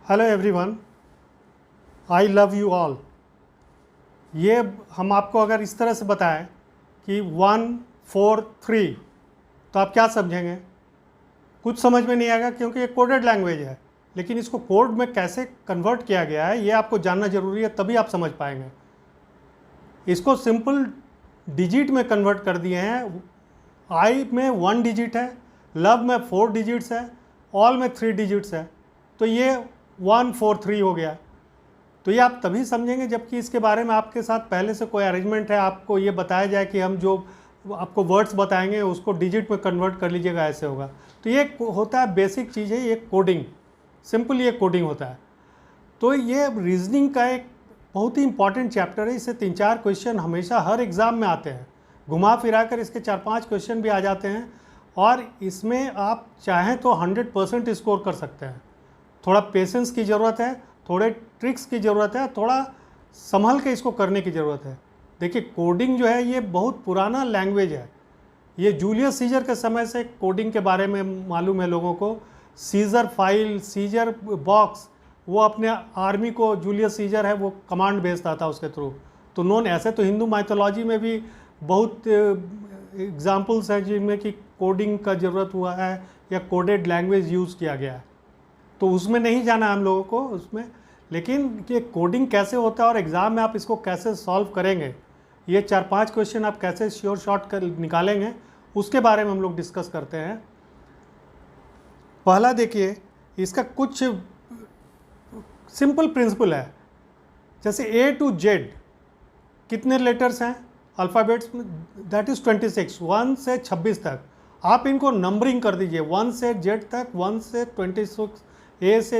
Hello everyone, I love you all. ये हम आपको अगर इस तरह से बताएं कि 1 4 3 तो आप क्या समझेंगे? कुछ समझ में नहीं आएगा क्योंकि ये कोडेड लैंग्वेज है, लेकिन इसको कोड में कैसे कन्वर्ट किया गया है ये आपको जानना ज़रूरी है, तभी आप समझ पाएंगे। इसको सिंपल डिजिट में कन्वर्ट कर दिए हैं। आई में 1 डिजिट है, लव में 4 डिजिट्स है, ऑल में 3 डिजिट्स है, तो ये 1 4 3 हो गया। तो ये आप तभी समझेंगे जबकि इसके बारे में आपके साथ पहले से कोई अरेंजमेंट है, आपको ये बताया जाए कि हम जो आपको वर्ड्स बताएंगे उसको डिजिट में कन्वर्ट कर लीजिएगा, ऐसे होगा। तो ये होता है बेसिक चीज़ है, ये कोडिंग, सिंपल ये कोडिंग होता है। तो ये रीजनिंग का एक बहुत ही इंपॉर्टेंट चैप्टर है। इससे 3-4 क्वेश्चन हमेशा हर एग्ज़ाम में आते हैं, घुमा फिरा कर इसके 4-5 क्वेश्चन भी आ जाते हैं, और इसमें आप चाहें तो 100% स्कोर कर सकते हैं। थोड़ा पेशेंस की ज़रूरत है, थोड़े ट्रिक्स की ज़रूरत है, थोड़ा संभल के इसको करने की ज़रूरत है। देखिए, कोडिंग जो है ये बहुत पुराना लैंग्वेज है। ये जूलियस सीजर के समय से कोडिंग के बारे में मालूम है लोगों को। सीजर फाइल, सीजर बॉक्स, वो अपने आर्मी को, जूलियस सीजर है वो कमांड भेजता था उसके थ्रू। तो नॉन ऐसे तो हिंदू माइथोलॉजी में भी बहुत एग्जाम्पल्स हैं जिनमें कि कोडिंग का ज़रूरत हुआ है या कोडेड लैंग्वेज यूज़ किया गया है। तो उसमें नहीं जाना हम लोगों को उसमें, लेकिन ये कोडिंग कैसे होता है और एग्ज़ाम में आप इसको कैसे सॉल्व करेंगे, ये 4-5 क्वेश्चन आप कैसे श्योर शॉर्ट कर निकालेंगे, उसके बारे में हम लोग डिस्कस करते हैं। पहला देखिए, इसका कुछ सिंपल प्रिंसिपल है। जैसे A to Z कितने लेटर्स हैं अल्फ़ाबेट्स में? दैट इज़ 26, 1 से 26 तक। आप इनको नंबरिंग कर दीजिए, 1 से Z तक, 1 से 26, A से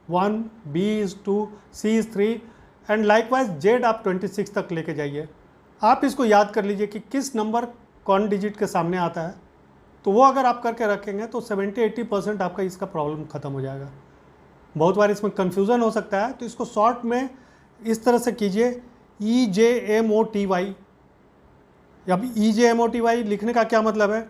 1, B is 2, C is 3 and likewise Z आप 26 तक लेके जाइए। आप इसको याद कर लीजिए कि किस नंबर कौन डिजिट के सामने आता है। तो वो अगर आप करके रखेंगे तो 70-80% आपका इसका प्रॉब्लम ख़त्म हो जाएगा। बहुत बार इसमें कन्फ्यूज़न हो सकता है, तो इसको शॉर्ट में इस तरह से कीजिए, EJMOTY। अब EJMOTY लिखने का क्या मतलब है?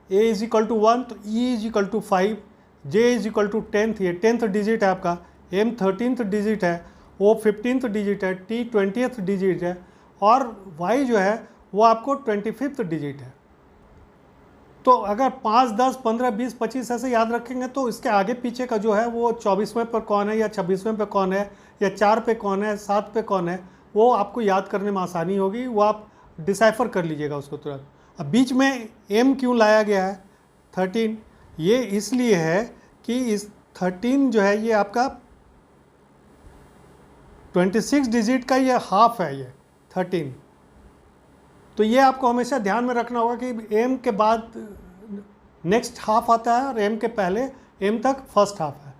A इज इक्वल टू 1 तो E is equal to 5, J is equal to 10th, ये 10th डिजिट है आपका, M 13th डिजिट है, O 15th डिजिट है, T 20th डिजिट है, और Y जो है वो आपको 25th डिजिट है। तो अगर 5, 10, 15, 20, 25 ऐसे याद रखेंगे तो इसके आगे पीछे का जो है वो 24वें पर कौन है या 26वें पे कौन है या 4 पे कौन है, 7 पे कौन है, वो आपको याद करने में आसानी होगी। वो आप डिसाइफर कर लीजिएगा उसको तुरंत। अब बीच में M क्यों लाया गया है 13? ये इसलिए है कि इस 13 जो है ये आपका 26 डिजिट का ये हाफ है, ये 13। तो ये आपको हमेशा ध्यान में रखना होगा कि M के बाद नेक्स्ट हाफ आता है और M के पहले M तक फर्स्ट हाफ है।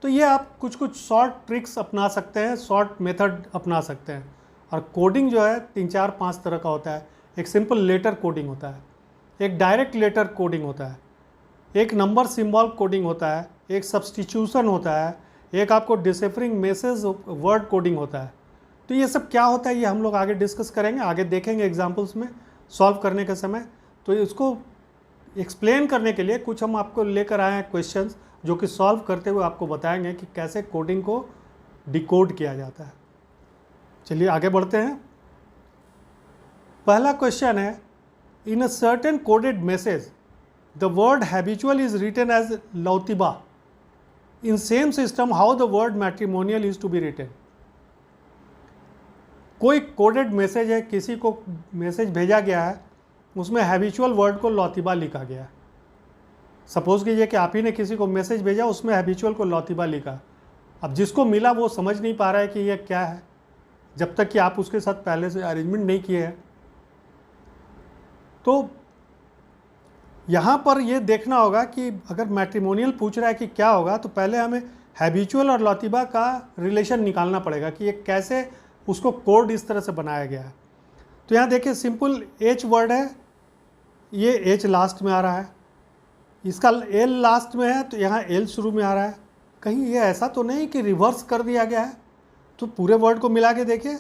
तो ये आप कुछ कुछ शॉर्ट ट्रिक्स अपना सकते हैं, शॉर्ट मेथड अपना सकते हैं। और कोडिंग जो है 3-4-5 तरह का होता है। एक सिंपल लेटर कोडिंग होता है, एक डायरेक्ट लेटर कोडिंग होता है, एक नंबर सिंबल कोडिंग होता है, एक सब्स्टिट्यूशन होता है, एक आपको डिसिफरिंग मैसेज वर्ड कोडिंग होता है। तो ये सब क्या होता है ये हम लोग आगे डिस्कस करेंगे, आगे देखेंगे एग्जांपल्स में सॉल्व करने के समय। तो इसको एक्सप्लेन करने के लिए कुछ हम आपको लेकर आए हैं क्वेश्चंस, जो कि सॉल्व करते हुए आपको बताएंगे कि कैसे कोडिंग को डिकोड किया जाता है। चलिए आगे बढ़ते हैं। पहला क्वेश्चन है, in a certain coded message the word habitual is written as लौतिबा। In same system how the word matrimonial is to be written. कोई कोडेड मैसेज है, किसी को मैसेज भेजा गया है, उसमें हैबिचुअल वर्ड को लौतिबा लिखा गया है। सपोज कीजिए कि आप ही ने किसी को मैसेज भेजा, उसमें हैबिचुअल को लौतिबा लिखा। अब जिसको मिला वो समझ नहीं पा रहा है कि ये क्या है, जब तक कि आप उसके साथ पहले से अरेंजमेंट नहीं किए हैं। तो यहाँ पर ये देखना होगा कि अगर मैट्रिमोनियल पूछ रहा है कि क्या होगा, तो पहले हमें हैबिचुअल और लौतिबा का रिलेशन निकालना पड़ेगा कि ये कैसे उसको कोड इस तरह से बनाया गया है। तो यहाँ देखिए, सिंपल H वर्ड है, ये H लास्ट में आ रहा है, इसका L लास्ट में है तो यहाँ L शुरू में आ रहा है। कहीं ये ऐसा तो नहीं कि रिवर्स कर दिया गया है? तो पूरे वर्ड को मिला के देखिए,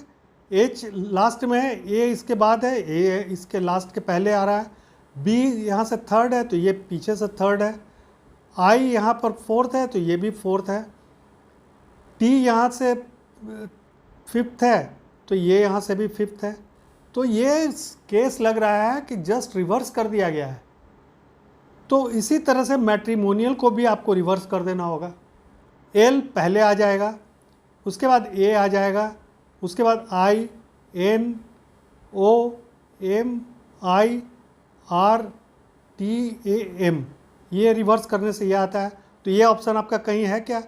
H लास्ट में है, A इसके बाद है, A इसके लास्ट के पहले आ रहा है, B यहाँ से थर्ड है तो ये पीछे से थर्ड है, I यहाँ पर फोर्थ है तो ये भी फोर्थ है, टी यहाँ से फिफ्थ है तो ये यहाँ से भी फिफ्थ है, तो ये केस लग रहा है कि जस्ट रिवर्स कर दिया गया है। तो इसी तरह से मैट्रिमोनियल को भी आपको रिवर्स कर देना होगा। एल पहले आ जाएगा, उसके बाद ए आ जाएगा, उसके बाद I, N, O, M, I, R, T, A, M, ये रिवर्स करने से ये आता है। तो ये ऑप्शन आपका कहीं है क्या?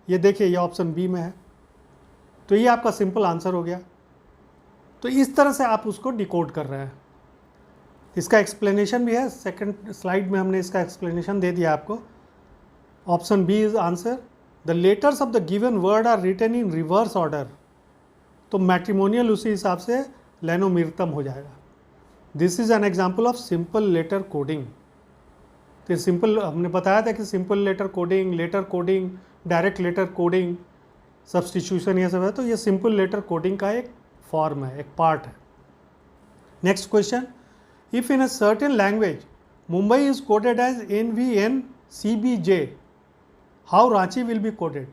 ये देखिए, ये ऑप्शन बी में है। तो ये आपका सिंपल आंसर हो गया। तो इस तरह से आप उसको डिकोड कर रहे हैं। इसका एक्सप्लेनेशन भी है, सेकंड स्लाइड में हमने इसका एक्सप्लेनेशन दे दिया आपको। Option B is answer. The letters of the given word are written in reverse order. तो मैट्रिमोनियल उसी हिसाब से लेनोमिर्तम हो जाएगा। This is an example of simple letter coding. तो सिंपल हमने बताया था कि simple letter coding, direct letter coding, substitution, ये सब है। तो ये सिंपल लेटर कोडिंग का एक फॉर्म है, एक पार्ट है। Next question, if in a certain language Mumbai is coded as NVNCBJ, how Ranchi will be coded.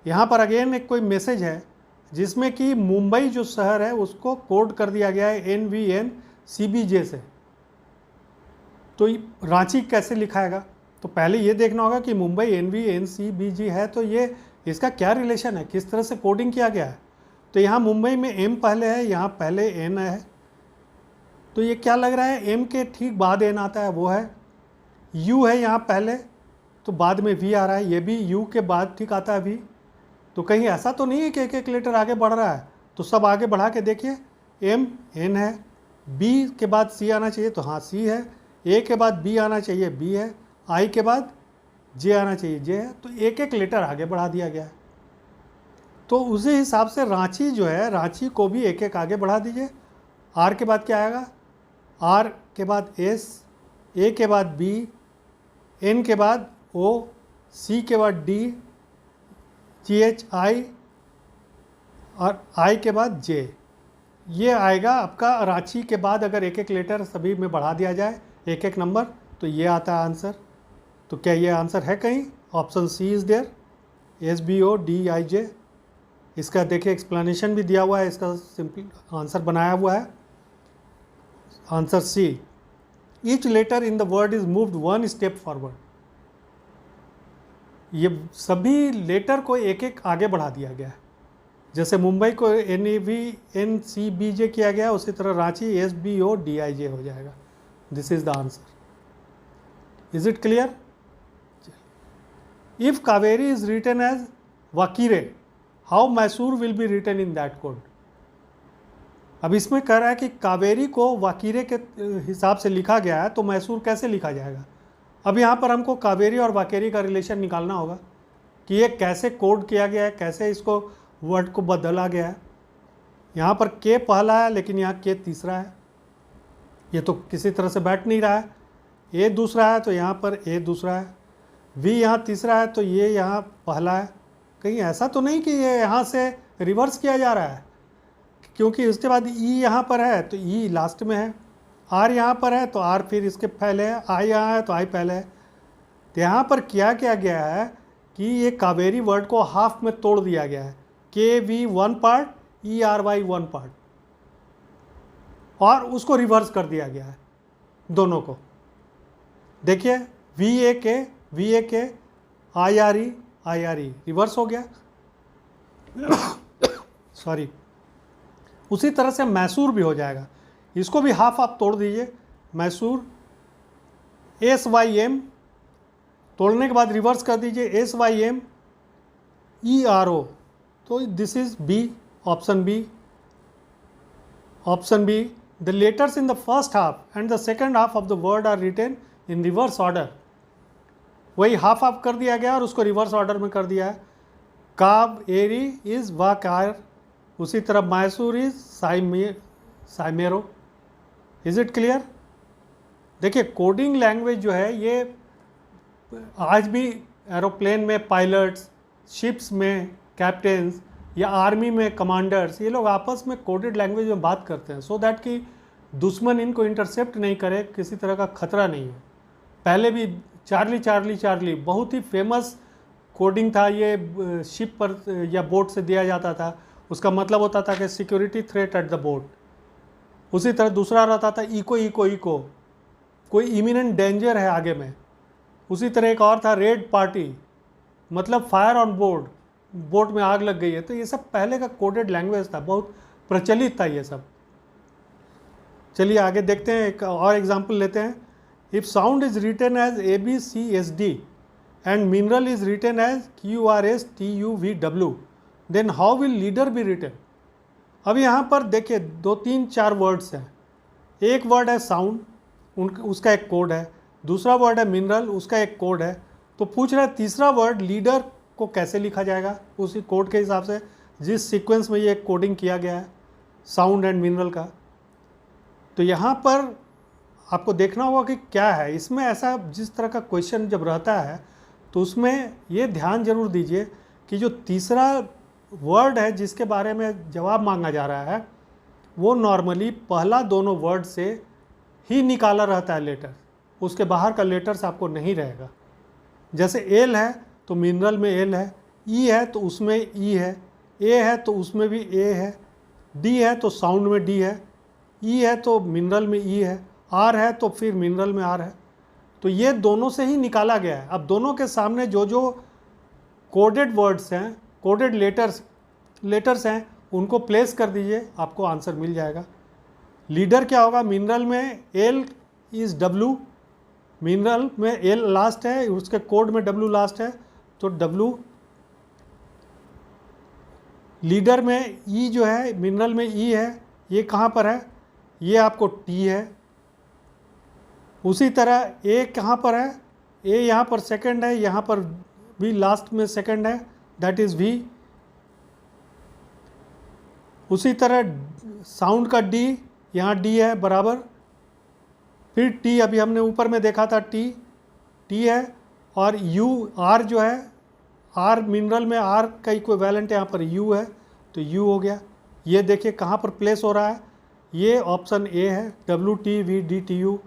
यहाँ पर अगेन एक कोई मैसेज है जिसमें कि मुंबई जो शहर है उसको कोड कर दिया गया है NVNCBJ से। तो रांची कैसे लिखाएगा? तो पहले ये देखना होगा कि मुंबई NVNCBJ है, तो ये इसका क्या रिलेशन है, किस तरह से कोडिंग किया गया है। तो यहाँ मुंबई में M पहले है, यहाँ पहले N है। तो ये क्या लग रहा है, M के ठीक बाद N आता है, वो है। U है यहाँ पहले, तो बाद में V आ रहा है। ये भी U के बाद ठीक आता है V। तो कहीं ऐसा तो नहीं है कि एक एक लेटर आगे बढ़ रहा है। तो सब आगे बढ़ा के देखिए, M N है, B के बाद C आना चाहिए, तो हाँ C है। A के बाद B आना चाहिए, B है। I के बाद J आना चाहिए, J है। तो एक एक लेटर आगे बढ़ा दिया गया है। तो उसी हिसाब से रांची जो है, रांची को भी एक एक आगे बढ़ा दीजिए। R के बाद क्या आएगा, R के बाद S, A के बाद B, N के बाद O, C के बाद D, GH I और I के बाद J। ये आएगा आपका रांची के बाद। अगर एक एक लेटर सभी में बढ़ा दिया जाए, एक एक नंबर, तो ये आता है आंसर। तो क्या ये आंसर है कहीं? Option C is there, SBODIJ। इसका देखिए एक्सप्लेनेशन भी दिया हुआ है, इसका सिंपल आंसर बनाया हुआ है। Answer C, each letter in the word is moved one step forward. ये सभी लेटर को एक एक आगे बढ़ा दिया गया है। जैसे मुंबई को NVNCBJ किया गया, उसी तरह रांची SBODIJ हो जाएगा। This is the answer. Is it clear? If Kaveri is written as वाकीरे, how Mysore will be written in that code. अब इसमें कह रहा है कि कावेरी को वाकीरे के हिसाब से लिखा गया है, तो मैसूर कैसे लिखा जाएगा। अब यहाँ पर हमको कावेरी और वाकेरी का रिलेशन निकालना होगा कि ये कैसे कोड किया गया है, कैसे इसको वर्ड को बदला गया है। यहाँ पर के पहला है, लेकिन यहाँ के तीसरा है। ये तो किसी तरह से बैठ नहीं रहा है। ए दूसरा है, तो यहाँ पर ए दूसरा है। वी यहाँ तीसरा है, तो ये यहाँ पहला है। कहीं ऐसा तो नहीं कि ये यहाँ से रिवर्स किया जा रहा है, क्योंकि उसके बाद ई यहाँ पर है, तो ई लास्ट में है। आर यहाँ पर है, तो आर फिर इसके पहले है। आई यहाँ है, तो आई पहले है। तो यहाँ पर क्या किया गया है कि ये कावेरी वर्ड को हाफ में तोड़ दिया गया है। KV one part, ERY one part, और उसको रिवर्स कर दिया गया है दोनों को। देखिए VAK IRE रिवर्स हो गया। सॉरी। उसी तरह से मैसूर भी हो जाएगा। इसको भी हाफ आप तोड़ दीजिए। मैसूर SYM तोड़ने के बाद रिवर्स कर दीजिए, SYM ERO। तो this is B, option B. Option B, the letters in the first half and the second half of the word are written in reverse order. वही हाफ हाफ कर दिया गया और उसको रिवर्स ऑर्डर में कर दिया है। काब एरी इज वाकार, उसी तरह मैसूर इज साइमेरो। Is it clear? देखिए, कोडिंग लैंग्वेज जो है ये आज भी एरोप्लेन में पायलट्स, शिप्स में कैप्टन्स, या आर्मी में कमांडर्स, ये लोग आपस में कोडेड लैंग्वेज में बात करते हैं, सो दैट कि दुश्मन इनको इंटरसेप्ट नहीं करे, किसी तरह का खतरा नहीं हो। पहले भी चार्ली चार्ली चार्ली बहुत ही फेमस कोडिंग था ये शिप पर या बोट से दिया जाता था, उसका मतलब होता था कि security threat at the boat. उसी तरह दूसरा रहता था इको इको इको, कोई इमिनेंट डेंजर है आगे में। उसी तरह एक और था रेड पार्टी, मतलब फायर ऑन बोर्ड, बोट में आग लग गई है। तो ये सब पहले का कोडेड लैंग्वेज था, बहुत प्रचलित था ये सब। चलिए आगे देखते हैं, एक और एग्जांपल लेते हैं। If sound is written as ABCSD and mineral is written as QRSTUVW, then how will leader be written. अब यहाँ पर देखिए 2 3 4 वर्ड्स हैं। एक वर्ड है साउंड, उसका एक कोड है। दूसरा वर्ड है मिनरल, उसका एक कोड है। तो पूछ रहा है तीसरा वर्ड लीडर को कैसे लिखा जाएगा उसी कोड के हिसाब से, जिस सीक्वेंस में ये कोडिंग किया गया है साउंड एंड मिनरल का। तो यहाँ पर आपको देखना होगा कि क्या है इसमें ऐसा। जिस तरह का क्वेश्चन जब रहता है तो उसमें ये ध्यान जरूर दीजिए कि जो तीसरा वर्ड है जिसके बारे में जवाब मांगा जा रहा है वो नॉर्मली पहला दोनों वर्ड से ही निकाला रहता है लेटर, उसके बाहर का लेटर्स आपको नहीं रहेगा। जैसे एल है तो मिनरल में एल है, ई है तो उसमें ई है, ए है तो उसमें भी ए है, डी है तो साउंड में डी है, ई है तो मिनरल में ई है, आर है तो फिर मिनरल में आर है। तो ये दोनों से ही निकाला गया है। अब दोनों के सामने जो जो कोडेड वर्ड्स हैं, कोडेड लेटर्स हैं, उनको प्लेस कर दीजिए, आपको आंसर मिल जाएगा। लीडर क्या होगा, मिनरल में एल इज़ डब्लू, मिनरल में एल लास्ट है, उसके कोड में डब्लू लास्ट है, तो डब्लू। लीडर में ई जो है, मिनरल में ई है, ये कहाँ पर है, ये आपको टी है। उसी तरह ए कहाँ पर है, ए यहाँ पर सेकंड है, यहाँ पर भी लास्ट में सेकंड है, दैट इज़ वी। उसी तरह साउंड का डी, यहाँ डी है बराबर, फिर टी, अभी हमने ऊपर में देखा था टी है, और यू आर जो है, आर मिनरल में आर का इक्विवेलेंट यहाँ पर यू है, तो यू हो गया। ये देखिए कहाँ पर प्लेस हो रहा है, ये ऑप्शन ए है, WTVDTU,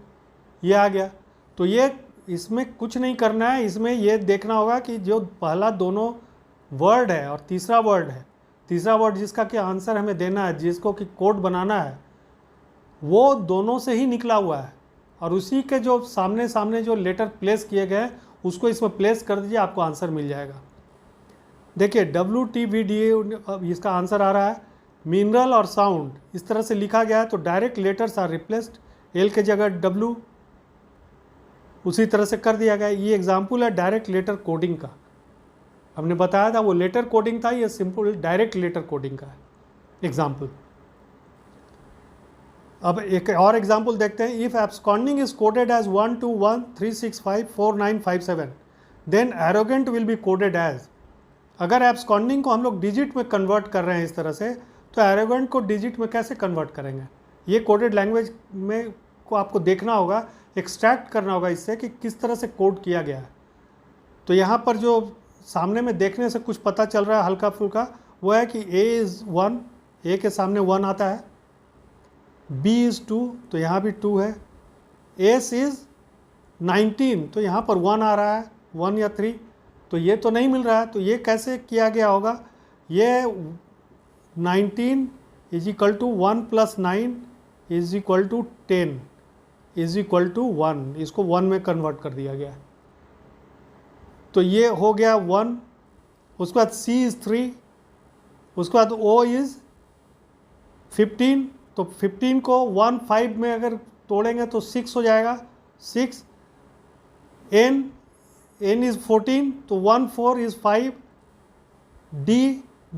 ये आ गया। तो ये इसमें कुछ नहीं करना है, इसमें ये देखना होगा कि जो पहला दोनों वर्ड है और तीसरा वर्ड है, तीसरा वर्ड जिसका कि आंसर हमें देना है, जिसको कि कोड बनाना है, वो दोनों से ही निकला हुआ है। और उसी के जो सामने सामने जो लेटर प्लेस किए गए हैं उसको इसमें प्लेस कर दीजिए, आपको आंसर मिल जाएगा। देखिए WTVDA इसका आंसर आ रहा है। मिनरल और साउंड इस तरह से लिखा गया है तो direct letters are replaced, L के जगह डब्लू, उसी तरह से कर दिया गया। ये एग्जाम्पल है डायरेक्ट लेटर कोडिंग का। हमने बताया था वो लेटर कोडिंग था, ये सिंपल डायरेक्ट लेटर कोडिंग का है एग्जाम्पल। अब एक और एग्जाम्पल देखते हैं। If absconding is coded as 12136549557 then arrogant will be coded as. अगर एब्सकॉन्डिंग को हम लोग डिजिट में कन्वर्ट कर रहे हैं इस तरह से, तो एरोगेंट को डिजिट में कैसे कन्वर्ट करेंगे, ये कोडेड लैंग्वेज में को आपको देखना होगा, एक्सट्रैक्ट करना होगा इससे कि किस तरह से कोड किया गया है। तो यहाँ पर जो सामने में देखने से कुछ पता चल रहा है हल्का फुल्का, वो है कि A इज़ 1, A के सामने 1 आता है, B इज़ 2 तो यहाँ भी 2 है, S इज़ 19 तो यहाँ पर 1 आ रहा है, 1 या 3, तो ये तो नहीं मिल रहा है। तो ये कैसे किया गया होगा, ये 19 is equal to 1 + 9 is equal to 10 is equal to 1, इसको 1 में कन्वर्ट कर दिया गया। तो ये हो गया 1। उसके बाद C इज़ 3, उसके बाद O इज़ 15, तो 15 को 1 5 में अगर तोड़ेंगे तो 6 हो जाएगा, 6। N इज़ 14 तो 1 4 is 5, D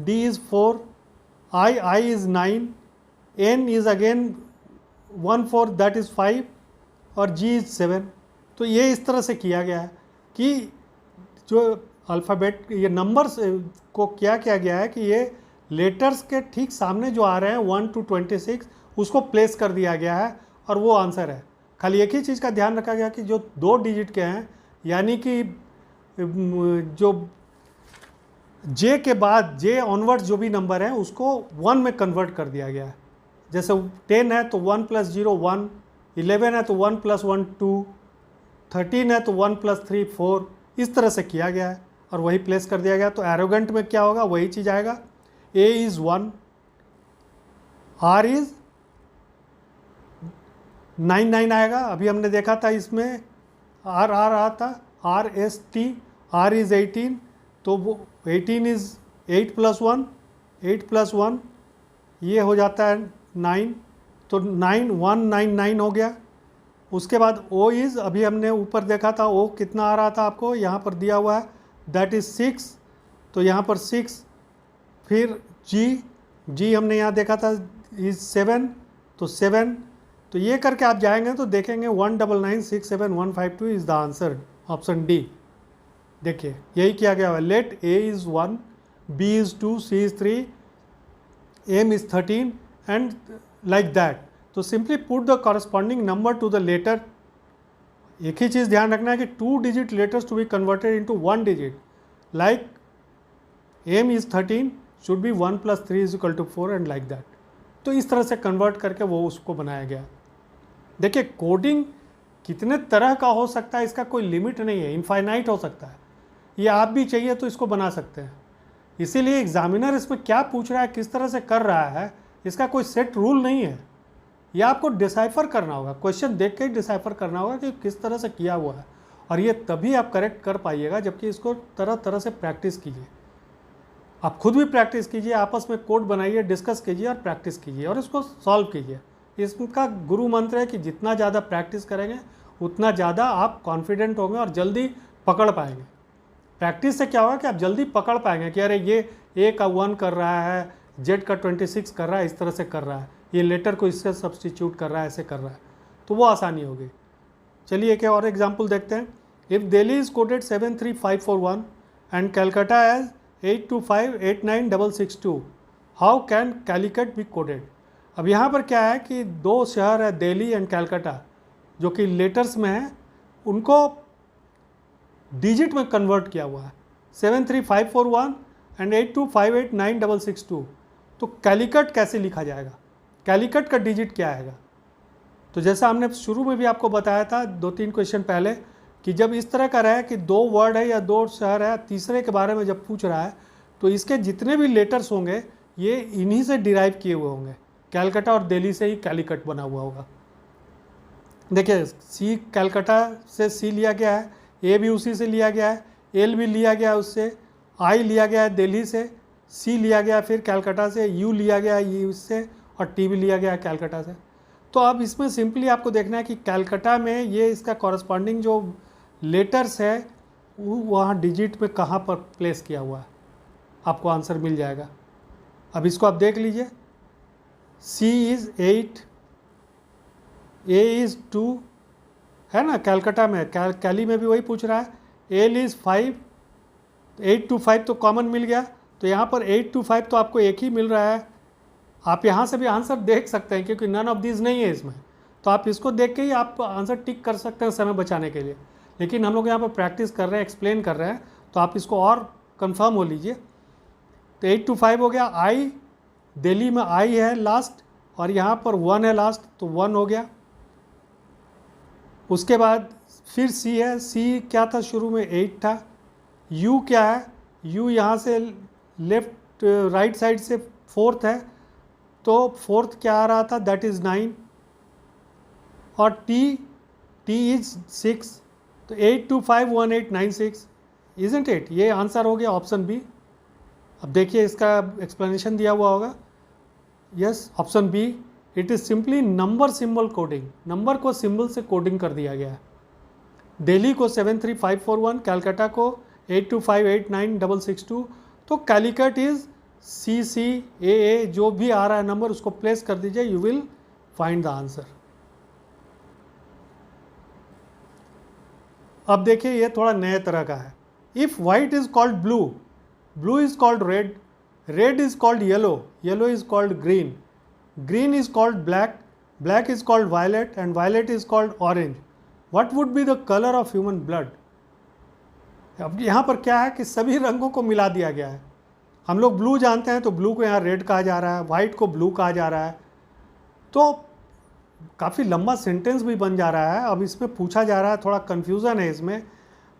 is 4, I is 9, N is again 1 4 that is 5, और G इज़ 7। तो ये इस तरह से किया गया है कि जो अल्फ़ाबेट ये नंबर्स को क्या किया गया है कि ये लेटर्स के ठीक सामने जो आ रहे हैं 1 to 26 उसको प्लेस कर दिया गया है, और वो आंसर है। खाली एक ही चीज़ का ध्यान रखा गया कि जो 2 डिजिट के हैं, यानी कि जो J के बाद J ऑनवर्ड्स जो भी नंबर हैं उसको 1 में कन्वर्ट कर दिया गया है। जैसे 10 है तो 1 + 0 1, 11 है तो 1 + 1 2, 13 है तो 1 + 3 4, इस तरह से किया गया है। और वही प्लेस कर दिया गया। तो एरोगेंट में क्या होगा, वही चीज़ आएगा। ए इज़ 1, आर इज़ 9 आएगा। अभी हमने देखा था इसमें आर आया था, R S T, R is 18, तो वो 18 इज़ 8 + 1, 8 + 1 ये हो जाता है 9, तो 9 199 हो गया। उसके बाद ओ इज़, अभी हमने ऊपर देखा था ओ कितना आ रहा था आपको, यहाँ पर दिया हुआ है, दैट इज़ 6, तो यहाँ पर 6। फिर जी हमने यहाँ देखा था इज़ 7, तो 7, तो ये करके आप जाएंगे तो देखेंगे 19967 is the answer, option D. देखिए यही किया गया है। Let A is 1, B is 2, C is 3, M is 13 and like that. तो simply put the corresponding number to the letter. एक ही चीज़ ध्यान रखना है कि 2 digit letters to be converted into 1 digit, like M is 13 should be 1 + 3 = 4 and like that. तो इस तरह से कन्वर्ट करके वो उसको बनाया गया। देखिए कोडिंग कितने तरह का हो सकता है, इसका कोई लिमिट नहीं है, इनफाइनाइट हो सकता है। ये आप भी चाहिए तो इसको बना सकते हैं। इसीलिए एग्जामिनर इसमें क्या पूछ रहा है, किस तरह से कर रहा है, इसका कोई सेट रूल नहीं है। ये आपको डिसाइफर करना होगा, क्वेश्चन देख के ही डिसाइफर करना होगा कि किस तरह से किया हुआ है, और ये तभी आप करेक्ट कर पाइएगा जबकि इसको तरह तरह से प्रैक्टिस कीजिए। आप खुद भी प्रैक्टिस कीजिए, आपस में कोड बनाइए, डिस्कस कीजिए और प्रैक्टिस कीजिए और इसको सॉल्व कीजिए। इसका गुरु मंत्र है कि जितना ज़्यादा प्रैक्टिस करेंगे उतना ज़्यादा आप कॉन्फिडेंट होंगे और जल्दी पकड़ पाएंगे। प्रैक्टिस से क्या होगा कि आप जल्दी पकड़ पाएंगे कि अरे ये ए का 1 कर रहा है, जेड का 26 कर रहा है, इस तरह से कर रहा है, ये लेटर को इससे सब्सटीट्यूट कर रहा है, ऐसे कर रहा है, तो वो आसानी होगी। चलिए एक और एग्जाम्पल देखते हैं। If Delhi is coded 73541 and Calcutta as 8258966, how can Calicut be coded. अब यहाँ पर क्या है कि 2 शहर है, दिल्ली एंड कैलकाटा, जो कि लेटर्स में है, उनको डिजिट में कन्वर्ट किया हुआ है, 73541 एंड 8258966। तो कैलिकट कैसे लिखा जाएगा, कैलिकट का डिजिट क्या आएगा। तो जैसा हमने शुरू में भी आपको बताया था 2-3 क्वेश्चन पहले, कि जब इस तरह का रहा है कि 2 वर्ड है या 2 शहर है, तीसरे के बारे में जब पूछ रहा है तो इसके जितने भी लेटर्स होंगे ये इन्हीं से डिराइव किए हुए होंगे। कैलकाटा और दिल्ली से ही कैलिकट बना हुआ होगा। देखिए सी कैलकाटा से सी लिया गया है, ए भी उसी से लिया गया है, एल भी लिया गया है उससे, आई लिया गया है दिल्ली से, सी लिया गया फिर कैलकाटा से, यू लिया गया है यू से, और टी भी लिया गया है कैलकाटा से। तो अब इसमें सिंपली आपको देखना है कि कैलकाटा में ये इसका कॉरस्पॉन्डिंग जो लेटर्स है वो वहाँ डिजिट में कहाँ पर प्लेस किया हुआ है, आपको आंसर मिल जाएगा। अब इसको आप देख लीजिए, C इज़ 8, A इज़ 2 है ना कैलकाटा में, कैली में भी वही पूछ रहा है, L इज़ 5, 8 to 5 तो कॉमन मिल गया, तो यहाँ पर 8 to 5 तो आपको एक ही मिल रहा है। आप यहाँ से भी आंसर देख सकते हैं क्योंकि नन ऑफ दीज नहीं है इसमें, तो आप इसको देख के ही आप आंसर टिक कर सकते हैं समय बचाने के लिए। लेकिन हम लोग यहाँ पर प्रैक्टिस कर रहे हैं, एक्सप्लेन कर रहे हैं, तो आप इसको और कंफर्म हो लीजिए। तो 8 to 5 हो गया। आई, दिल्ली में आई है लास्ट और यहाँ पर 1 है लास्ट, तो 1 हो गया। उसके बाद फिर सी है, सी क्या था शुरू में 8 था। यू क्या है, यू यहाँ से लेफ्ट राइट साइड से 4th है, तो 4th क्या आ रहा था, दैट इज़ 9। और टी इज़ 6, तो 8251896 इज़न्ट इट, ये आंसर हो गया ऑप्शन बी। अब देखिए इसका एक्सप्लेनेशन दिया हुआ होगा, yes option B, it is simply number symbol coding, number को सिंबल से कोडिंग कर दिया गया है। दिल्ली को 73541, कैलकाटा को 8258966, तो कैलिकट इज़ CCAA, जो भी आ रहा है नंबर उसको प्लेस कर दीजिए, you will find the answer. अब देखिए ये थोड़ा नए तरह का है। If white is called blue, blue is called red, red is called yellow, yellow is called green, green is called black, black is called violet and violet is called orange, what would be the colour of human blood. अब यहाँ पर क्या है कि सभी रंगों को मिला दिया गया है। हम लोग ब्लू जानते हैं तो ब्लू को यहाँ रेड कहा जा रहा है, वाइट को ब्लू कहा जा रहा है, तो काफ़ी लंबा सेंटेंस भी बन जा रहा है। अब इसमें पूछा जा रहा है, थोड़ा कन्फ्यूज़न है इसमें,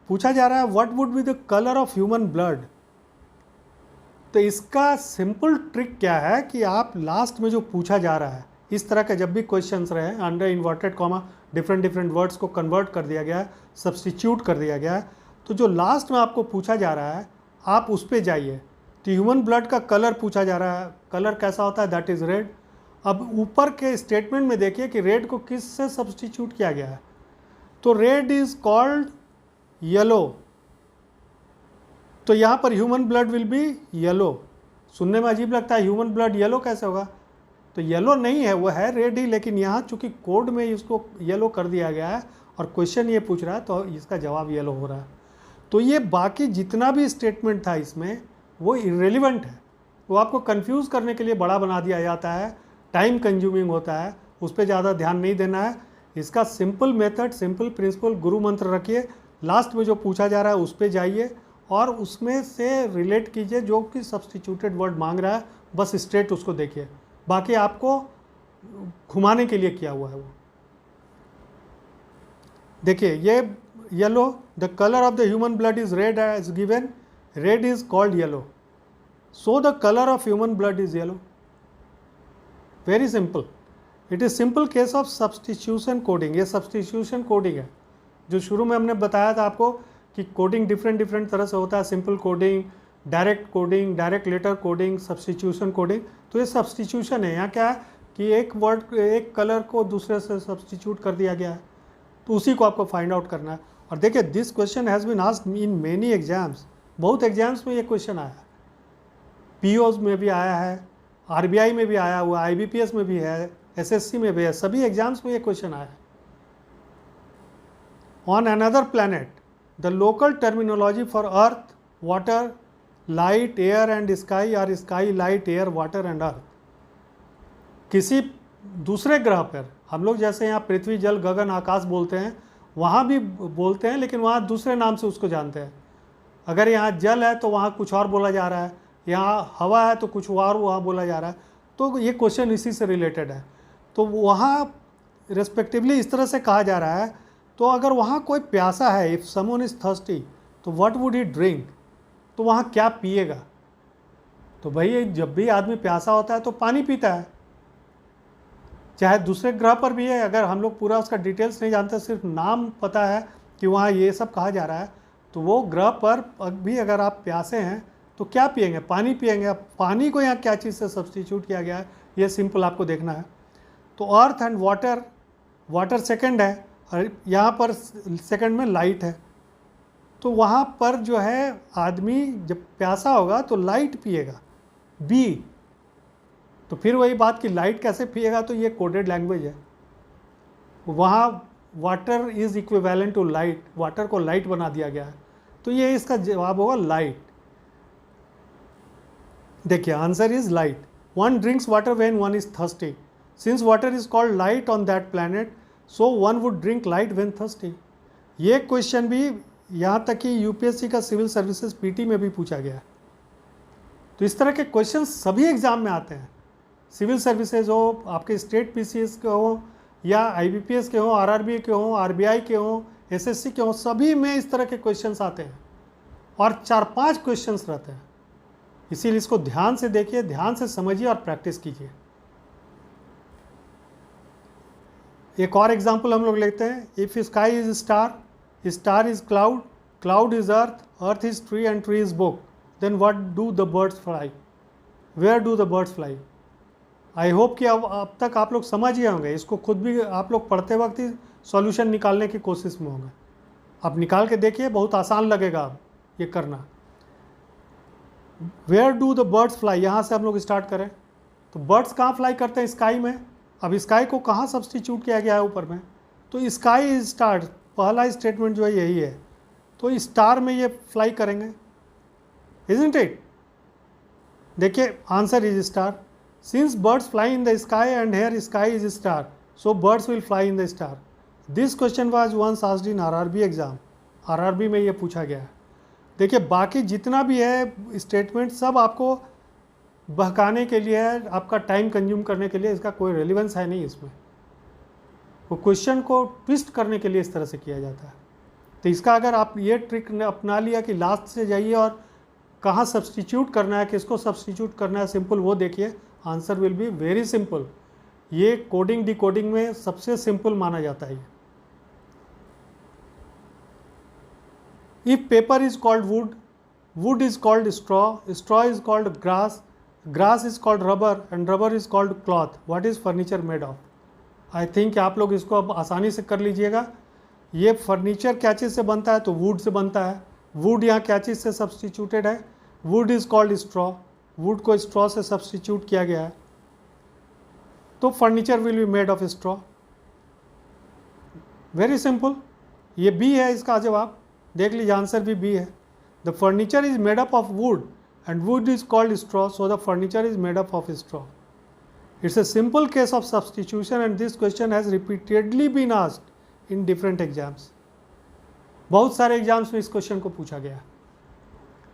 पूछा जा रहा है what would be the colour of human blood. तो इसका सिंपल ट्रिक क्या है कि आप लास्ट में जो पूछा जा रहा है, इस तरह के जब भी क्वेश्चंस रहे under inverted comma different words को कन्वर्ट कर दिया गया है, सब्सटीट्यूट कर दिया गया है, तो जो लास्ट में आपको पूछा जा रहा है आप उस पर जाइए। तो ह्यूमन ब्लड का कलर पूछा जा रहा है, कलर कैसा होता है, दैट इज़ रेड। अब ऊपर के स्टेटमेंट में देखिए कि रेड को किस से सब्सटीट्यूट किया गया है, तो रेड इज कॉल्ड येलो। तो यहाँ पर human blood will be yellow. सुनने में अजीब लगता है, ह्यूमन ब्लड येलो कैसे होगा, तो येलो नहीं है, वो है रेड ही, लेकिन यहाँ चूंकि कोड में इसको येलो कर दिया गया है और क्वेश्चन ये पूछ रहा है तो इसका जवाब येलो हो रहा है। तो ये बाकी जितना भी स्टेटमेंट था इसमें वो इर्रेलेवेंट है, वो आपको कंफ्यूज करने के लिए बड़ा बना दिया जाता है, टाइम कंज्यूमिंग होता है, उस पर ज़्यादा ध्यान नहीं देना है। इसका सिंपल मेथड, सिंपल प्रिंसिपल, गुरु मंत्र रखिए, लास्ट में जो पूछा जा रहा है उस पर जाइए और उसमें से रिलेट कीजिए जो कि सब्सटीट्यूटेड वर्ड मांग रहा है, बस स्ट्रेट उसको देखिए, बाकी आपको घुमाने के लिए किया हुआ है वो। देखिए ये yellow, the colour of the human blood is red as given, red is called yellow, so the colour of human blood is yellow. Very simple, it is simple case of substitution coding. ये substitution coding है जो शुरू में हमने बताया था आपको कि कोडिंग डिफरेंट तरह से होता है, simple coding, direct letter coding, substitution coding. तो ये सब्सटीट्यूशन है। यहाँ क्या है कि एक वर्ड, एक कलर को दूसरे से सब्सटीट्यूट कर दिया गया है, तो उसी को आपको फाइंड आउट करना है। और देखिए this question has been asked in many exams, बहुत एग्जाम्स में ये क्वेश्चन आया है, पीओज में भी आया है, आरबीआई में भी आया हुआ, आईबीपीएस में भी है, एसएससी में भी है, सभी एग्जाम्स में ये क्वेश्चन आया है। On another planet the local terminology for earth, water, light, air and sky are sky, light, air, water and earth. किसी दूसरे ग्रह पर हम लोग जैसे यहाँ पृथ्वी, जल, गगन, आकाश बोलते हैं, वहाँ भी बोलते हैं, लेकिन वहाँ दूसरे नाम से उसको जानते हैं। अगर यहाँ जल है तो वहाँ कुछ और बोला जा रहा है, यहाँ हवा है तो कुछ और वहाँ बोला जा रहा है। तो ये क्वेश्चन इसी से रिलेटेड है। तो वहाँ रेस्पेक्टिवली इस तरह से कहा जा रहा है। तो अगर वहाँ कोई प्यासा है, इफ़ समवन इज़ थर्स्टी, तो व्हाट वुड ही ड्रिंक, तो वहाँ क्या पिएगा। तो भाई जब भी आदमी प्यासा होता है तो पानी पीता है, चाहे दूसरे ग्रह पर भी है। अगर हम लोग पूरा उसका डिटेल्स नहीं जानते, सिर्फ नाम पता है कि वहाँ ये सब कहा जा रहा है, तो वो ग्रह पर भी अगर आप प्यासे हैं तो क्या पिएंगे, पानी पिएंगे। अब पानी को यहाँ क्या चीज़ से सब्सटीट्यूट किया गया है, ये सिंपल आपको देखना है। तो earth and water, water second है और यहाँ पर सेकंड में लाइट है। तो वहाँ पर जो है आदमी जब प्यासा होगा तो लाइट पिएगा, बी। तो फिर वही बात कि लाइट कैसे पिएगा, तो ये कोडेड लैंग्वेज है। वहाँ water is equivalent to light, water को लाइट बना दिया गया है, तो ये इसका जवाब होगा लाइट। देखिए answer is light. One drinks water when one is thirsty, since water is called light on that planet, so one would drink light when thirsty. ये क्वेश्चन भी यहाँ तक कि यूपीएससी का सिविल सर्विसेज पीटी में भी पूछा गया है। तो इस तरह के क्वेश्चन सभी एग्जाम में आते हैं, सिविल सर्विसेज हो, आपके स्टेट पीसीएस के हो या आईबीपीएस के हो, आरआरबी के हो, आरबीआई के हो, एसएससी के हो, सभी में इस तरह के क्वेश्चंस आते हैं और 4-5 क्वेश्चंस रहते हैं। इसीलिए इसको ध्यान से देखिए, ध्यान से समझिए और प्रैक्टिस कीजिए। एक और एग्जाम्पल हम लोग लेते हैं। If sky is star, star is cloud, cloud is earth is tree and tree is book, then what do the birds fly, where do the birds fly. I hope कि अब तक आप लोग समझ ही होंगे। इसको खुद भी आप लोग पढ़ते वक्त ही सॉल्यूशन निकालने की कोशिश में होंगे। आप निकाल के देखिए, बहुत आसान लगेगा अब ये करना। Where do the birds fly, यहाँ से हम लोग स्टार्ट करें तो बर्ड्स कहाँ फ्लाई करते हैं, स्काई में। अब स्काई को कहाँ सब्सटीट्यूट किया गया है ऊपर में, तो स्काई इज स्टार, पहला स्टेटमेंट जो है यही है, तो स्टार में ये फ्लाई करेंगे, इजंट इट। देखिए answer is star. Since birds fly in the sky and here sky is star, so birds will fly in the star. This question was once asked in RRB exam, RRB में ये पूछा गया है। देखिए बाकी जितना भी है स्टेटमेंट सब आपको बहकाने के लिए है, आपका टाइम कंज्यूम करने के लिए, इसका कोई रेलिवेंस है नहीं इसमें। वो क्वेश्चन को ट्विस्ट करने के लिए इस तरह से किया जाता है। तो इसका अगर आप ये ट्रिक ने अपना लिया कि लास्ट से जाइए और कहाँ सब्सटीट्यूट करना है, किसको सब्सटीट्यूट करना है, सिंपल वो देखिए, answer will be very simple. ये कोडिंग डिकोडिंग में सबसे सिंपल माना जाता है। If paper is called would, wood is called straw, straw is called grass, grass is called rubber and rubber is called cloth. What is furniture made of? I think आप लोग इसको अब आसानी से कर लीजिएगा। ये फर्नीचर क्या चीज़ से बनता है? तो वुड से बनता है। वुड यहाँ क्या चीज़ से सब्सटीट्यूटेड है? Would is called straw, would को स्ट्रॉ से सब्सटीट्यूट किया गया है, तो furniture will be made of straw. Very simple. ये बी है इसका जवाब, देख लीजिए आंसर भी बी है। The furniture is made up of wood and wood is called straw, so the furniture is made up of straw. It's a simple case of substitution and this question has repeatedly been asked in different exams. बहुत सारे exams में इस question को पूछा गया,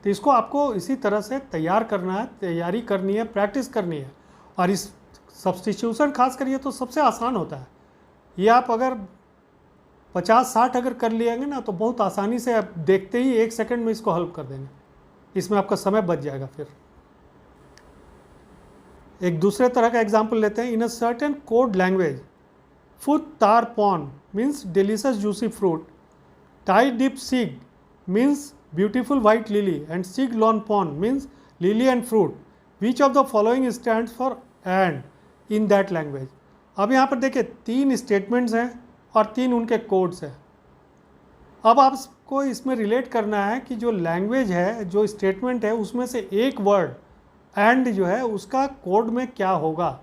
तो इसको आपको इसी तरह से तैयार करना है, तैयारी करनी है, प्रैक्टिस करनी है। और इस सब्सटीट्यूशन खास करिए तो सबसे आसान होता है। ये आप अगर 50-60 अगर कर लिएंगे ना तो बहुत आसानी से आप देखते ही 1 सेकंड में इसको हल कर देंगे, इसमें आपका समय बच जाएगा। फिर एक दूसरे तरह का एग्जांपल लेते हैं। In a certain code language, fut tar pon means delicious juicy fruit, tie dip sig means beautiful white lily and sig lon pon means lily and fruit. Which of the following stands for and in that language. अब यहाँ पर देखिए 3 statements हैं और 3 उनके codes हैं। अब आपको इसमें रिलेट करना है कि जो लैंग्वेज है, जो स्टेटमेंट है, उसमें से एक वर्ड एंड जो है उसका कोड में क्या होगा।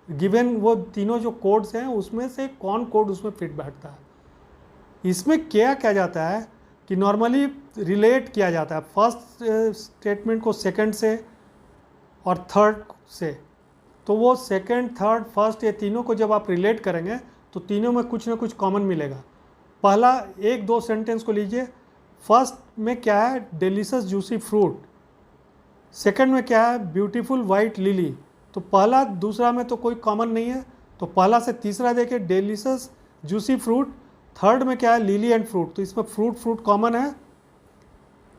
गिवन वो तीनों जो कोड्स हैं उसमें से कौन कोड उसमें फिट बैठता है। इसमें क्या किया जाता है कि नॉर्मली रिलेट किया जाता है फर्स्ट स्टेटमेंट को सेकंड से और थर्ड से। तो वो सेकंड, थर्ड, फर्स्ट ये तीनों को जब आप रिलेट करेंगे तो तीनों में कुछ ना कुछ कॉमन मिलेगा। पहला 1-2 सेंटेंस को लीजिए। फर्स्ट में क्या है? Delicious juicy fruit. सेकंड में क्या है? Beautiful white lily. तो पहला दूसरा में तो कोई कॉमन नहीं है, तो पहला से तीसरा देखिए डिलीशियस जूसी फ्रूट। थर्ड में क्या है? Lily and fruit. तो इसमें फ्रूट कॉमन है,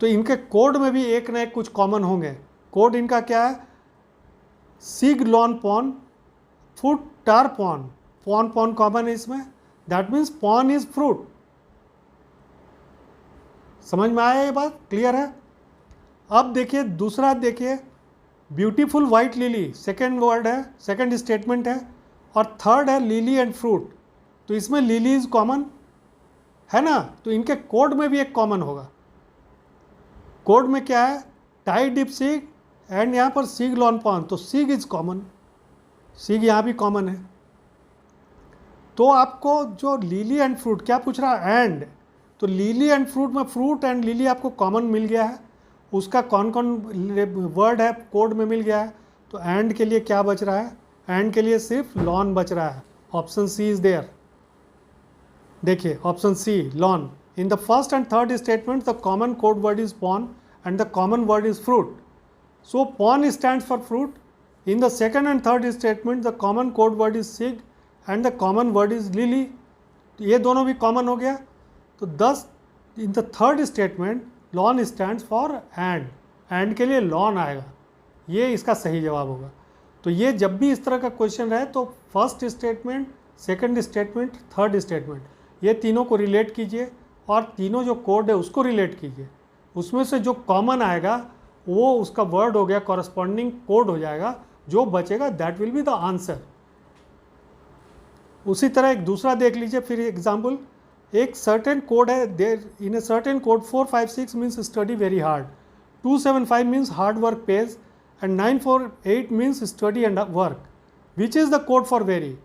तो इनके कोड में भी एक ना एक कुछ कॉमन होंगे। कोड इनका क्या है? सिग लॉन पॉन, फुट टार पॉन। पॉन कॉमन है इसमें, that means porn is fruit. समझ में आया ये बात? क्लियर है? अब देखिए दूसरा, देखिए beautiful white lily second word है, सेकेंड स्टेटमेंट है, और थर्ड है लिली एंड फ्रूट। तो इसमें लिली इज कॉमन है ना, तो इनके कोड में भी एक कॉमन होगा। कोड में क्या है? टाई डिप सिग एंड यहाँ पर सिग लॉन पॉन, तो सिग इज कॉमन, सिग यहाँ भी कॉमन है। तो आपको जो लिली एंड फ्रूट क्या पूछ रहा है? एंड। तो लिली एंड फ्रूट में फ्रूट एंड लिली आपको कॉमन मिल गया है, उसका कौन कौन वर्ड है कोड में मिल गया है। तो एंड के लिए क्या बच रहा है? एंड के लिए सिर्फ लॉन बच रहा है। Option C is there. देखिए option C lon. In the first and third statement the common code word is pon and the common word is fruit, so pon stands for fruit. In the second and third statement the common code word is sig and the common word is lily. तो ये दोनों भी common हो गया। तो 10 in the third statement lon stands for and, and के लिए lawn आएगा, ये इसका सही जवाब होगा। तो ये जब भी इस तरह का क्वेश्चन रहे तो first statement, second statement, third statement, ये तीनों को रिलेट कीजिए और तीनों जो कोड है उसको रिलेट कीजिए। उसमें से जो कॉमन आएगा वो उसका वर्ड हो गया, कॉरस्पॉन्डिंग कोड हो जाएगा, जो बचेगा that will be the answer. उसी तरह एक दूसरा देख लीजिए फिर एग्जाम्पल। एक सर्टेन कोड है, there in a certain code 456 means study very hard, 275 means hard work page and 948 means study and work. Which is the code for very.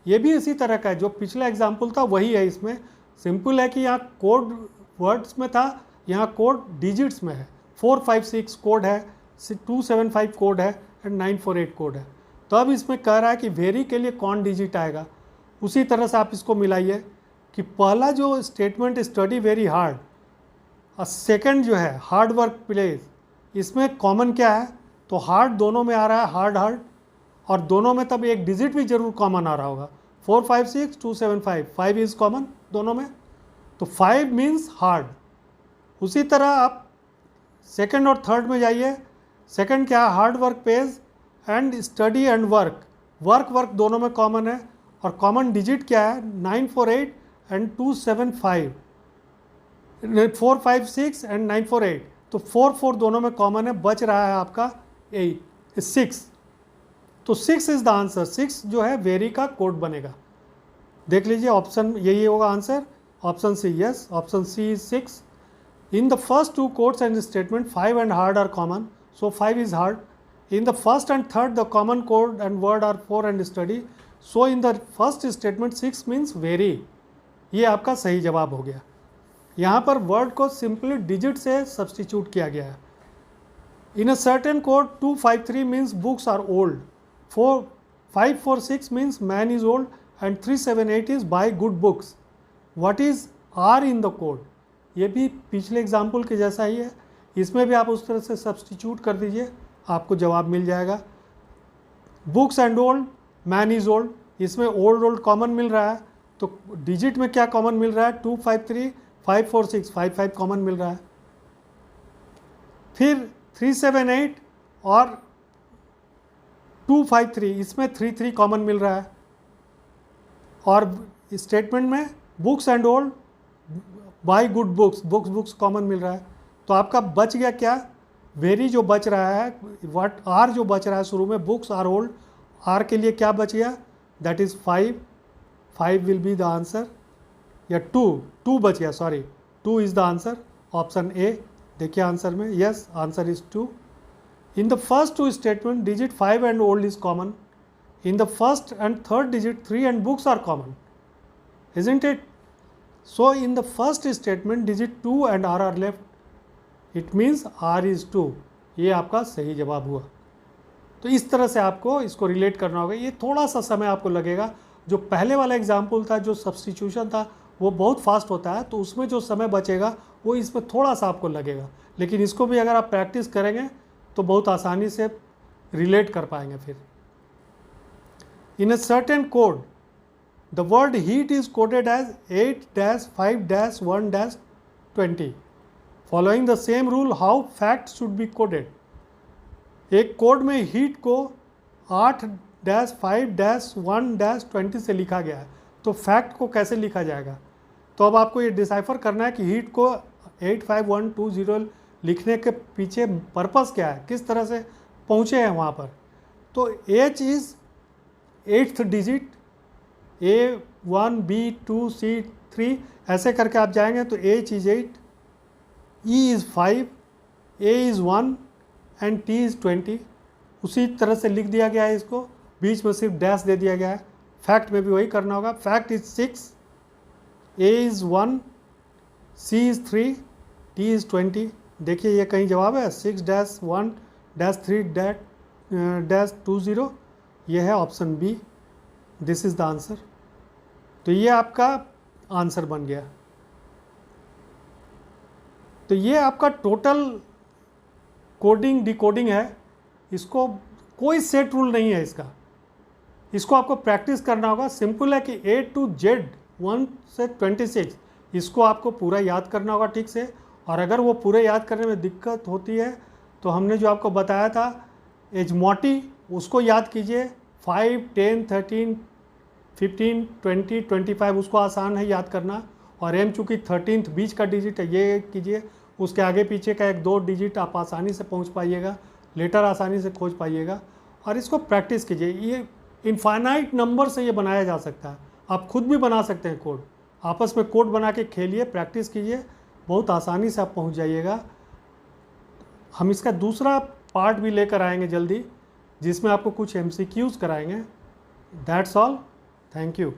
ये भी इसी तरह का है, जो पिछला एग्जाम्पल था वही है। इसमें सिंपल है कि यहाँ कोड वर्ड्स में था, यहाँ कोड डिजिट्स में है। 456 कोड है, 275 कोड है एंड 948 कोड है। तो अब इसमें कह रहा है कि वेरी के लिए कौन डिजिट आएगा। उसी तरह से आप इसको मिलाइए कि पहला जो स्टेटमेंट स्टडी वेरी हार्ड और सेकंड जो है हार्ड वर्क प्लेस, इसमें कॉमन क्या है? तो हार्ड दोनों में आ रहा है, हार्ड, और दोनों में तब एक डिजिट भी जरूर कॉमन आ रहा होगा। 456, 275, 5 इज़ कॉमन दोनों में। तो 5 मीन्स हार्ड। उसी तरह आप सेकंड और थर्ड में जाइए। सेकंड क्या है, hard work page and study and work. Work दोनों में कॉमन है, और कॉमन डिजिट क्या है, 948 एंड 275, 456 एंड 948। तो 4 दोनों में कॉमन है, बच रहा है आपका 6। तो 6 इज द आंसर। 6 जो है वेरी का कोड बनेगा। देख लीजिए ऑप्शन यही होगा answer, option C. Yes, option C is 6। In the first two quotes and statement, 5 and hard are common, so 5 is hard. In the first and third, the common code and word are 4 and study, so in the first statement 6 means very। ये आपका सही जवाब हो गया। यहाँ पर word को simply digit से सब्सटीट्यूट किया गया है। In a certain code 253 means books are old, 546 means man is old, and 378 is buy good books. What is are in the code? ये भी पिछले एग्जाम्पल के जैसा ही है, इसमें भी आप उस तरह से सब्सटीट्यूट कर दीजिए, आपको जवाब मिल जाएगा। Books and old, man is old, इसमें ओल्ड कॉमन मिल रहा है, तो डिजिट में क्या कॉमन मिल रहा है, 253, 546, 55 कॉमन मिल रहा है। फिर 378 और 253, इसमें 33 कॉमन मिल रहा है। और स्टेटमेंट में books and old, buy good books common मिल रहा है। तो आपका बच गया क्या, वेरी जो बच रहा है, व्हाट आर जो बच रहा है शुरू में, बुक्स आर ओल्ड, आर के लिए क्या बच गया, that is 5 will be the answer, या 2 बच गया, sorry 2 is the answer, option A. देखिए आंसर में, yes answer is 2। In the first two statement digit 5 and old is common, in the first and third digit 3 and books are common, isn't it? So in the first statement digit 2 and r are left, it means r is 2। ये आपका सही जवाब हुआ। तो इस तरह से आपको इसको रिलेट करना होगा। ये थोड़ा सा समय आपको लगेगा, जो पहले वाला एग्जाम्पल था, जो सब्सटीट्यूशन था, वो बहुत फास्ट होता है, तो उसमें जो समय बचेगा वो इसमें थोड़ा सा आपको लगेगा, लेकिन इसको भी अगर आप प्रैक्टिस करेंगे तो बहुत आसानी से रिलेट कर पाएंगे। फिर in a certain code the word heat is coded as 8-5-1-20। Following the same rule, how facts should be coded? एक कोड में हीट को 8-5-1-20 से लिखा गया है, तो फैक्ट को कैसे लिखा जाएगा? तो अब आपको ये डिसाइफर करना है कि हीट को 85120 लिखने के पीछे पर्पस क्या है, किस तरह से पहुँचे हैं वहाँ पर। तो H is 8th digit, A1 B2 C3 ऐसे करके आप जाएंगे तो H is 8, E is 5, A is 1 and T is 20। उसी तरह से लिख दिया गया है, इसको बीच में सिर्फ डैश दे दिया गया है। फैक्ट में भी वही करना होगा। Fact is 6, A is 1, C is 3, T is 20। देखिए ये कहीं जवाब है, 6-1-3-20, ये है option B, this is the answer. तो ये आपका आंसर बन गया। तो ये आपका टोटल कोडिंग डिकोडिंग है। इसको कोई सेट रूल नहीं है इसको आपको प्रैक्टिस करना होगा। सिंपल है कि A to Z 1 से 26 इसको आपको पूरा याद करना होगा ठीक से। और अगर वो पूरे याद करने में दिक्कत होती है तो हमने जो आपको बताया था एजमोटी, उसको याद कीजिए। 5, 10, 13, 15, 20, 25 उसको आसान है याद करना। और M चूँकि 13th बीच का डिजिट है, ये कीजिए। उसके आगे पीछे का 1-2 डिजिट आप आसानी से पहुंच पाइएगा, लेटर आसानी से खोज पाइएगा। और इसको प्रैक्टिस कीजिए। ये इनफाइनाइट नंबर से ये बनाया जा सकता है, आप खुद भी बना सकते हैं कोड। आपस में कोड बना के खेलिए, प्रैक्टिस कीजिए, बहुत आसानी से आप पहुंच जाइएगा। हम इसका दूसरा पार्ट भी लेकर आएंगे जल्दी, जिसमें आपको कुछ MCQs कराएंगे। That's all, thank you.